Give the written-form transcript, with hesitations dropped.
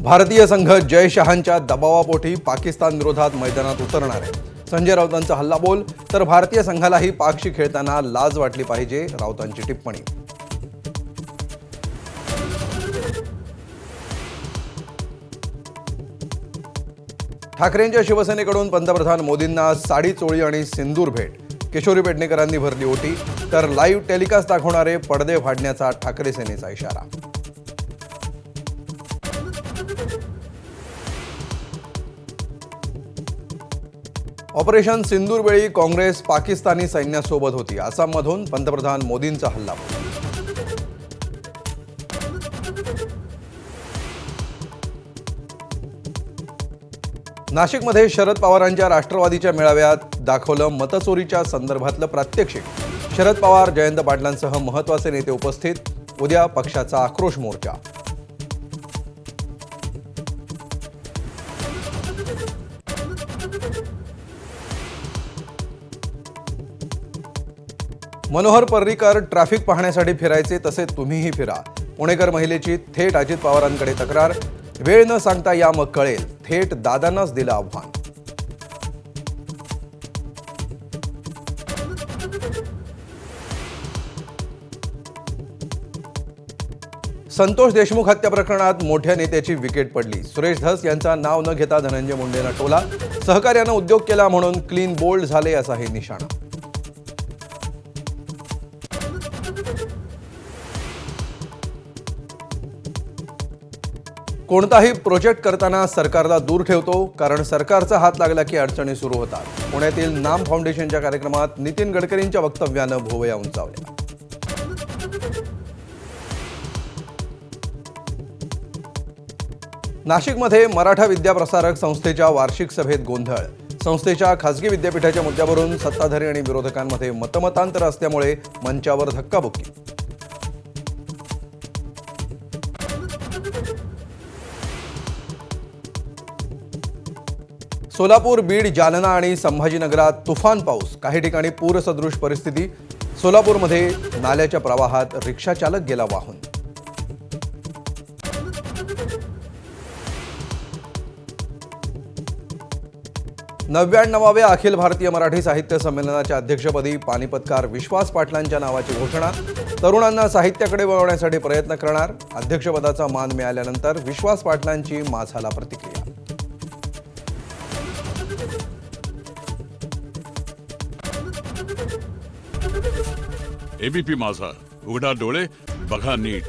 भारतीय संघ जय शहांच्या दबावापोटी पाकिस्तान विरोधात मैदानात उतरणार आहे. संजय राऊतांचा हल्लाबोल तर भारतीय संघालाही पाकशी खेळताना लाज वाटली पाहिजे, राऊतांची टिप्पणी. ठाकरेंच्या शिवसेनेकडून पंतप्रधान मोदींना साडी चोळी आणि सिंदूर भेट. किशोरी पेडणेकरांनी भरली ओटी, तर लाईव्ह टेलिकास्ट दाखवणारे पडदे फाडण्याचा ठाकरे सेनेचा इशारा. ऑपरेशन सिंदूरवेळी काँग्रेस पाकिस्तानी सैन्यासोबत होती. आसाममधून पंतप्रधान मोदींचा हल्लाबोल. नाशिकमध्ये शरद पवारांच्या राष्ट्रवादीच्या मेळाव्यात दाखवलं मतचोरीच्या संदर्भातलं प्रात्यक्षिक. शरद पवार, जयंत पाटलांसह महत्त्वाचे नेते उपस्थित. उद्या पक्षाचा आक्रोश मोर्चा. मनोहर पर्रीकर, ट्रॅफिक पाहण्यासाठी फिरायचे तसे तुम्हीही फिरा. पुणेकर महिलेची थेट अजित पवारांकडे तक्रार. वेळ न सांगता या मग कळेल, थेट दादांनाच दिलं आव्हान. संतोष देशमुख हत्या प्रकरणात मोठ्या नेत्याची विकेट पडली. सुरेश धस यांचा नाव न घेता धनंजय मुंडेंना टोला. सहकार्यानं उद्योग केला म्हणून क्लीन बोल्ड झाले असाही निशाणा. कोणताही प्रोजेक्ट करताना सरकारला दूर ठेवतो, कारण सरकारचा हात लागला की अडचणी सुरू होतात. पुण्यातील नाम फाउंडेशनच्या कार्यक्रमात नितीन गडकरींच्या वक्तव्यानं भोवया उंचावल्या. नाशिकमध्ये मराठा विद्याप्रसारक संस्थेच्या वार्षिक सभेत गोंधळ. संस्थेच्या खासगी विद्यापीठाच्या मुद्द्यावरून सत्ताधारी आणि विरोधकांमध्ये मतमतांतर असल्यामुळे मंचावर धक्काबुक्की. सोलापूर, बीड, जालना आणि संभाजीनगरात तुफान पाऊस. काही ठिकाणी पूरसदृश परिस्थिती. सोलापूरमध्ये नाल्याच्या प्रवाहात रिक्षाचालक गेला वाहून. वे अखिल भारतीय मराठी साहित्य संमेलनाच्या अध्यक्षपदी पानिपतकार विश्वास पाटलांच्या नावाची घोषणा. तरुणांना साहित्याकडे वळवण्यासाठी प्रयत्न करणार. अध्यक्षपदाचा मान मिळाल्यानंतर विश्वास पाटलांची माझाला प्रतिक्रिया. एबीपी माझा, उघडा डोळे बघा नीट.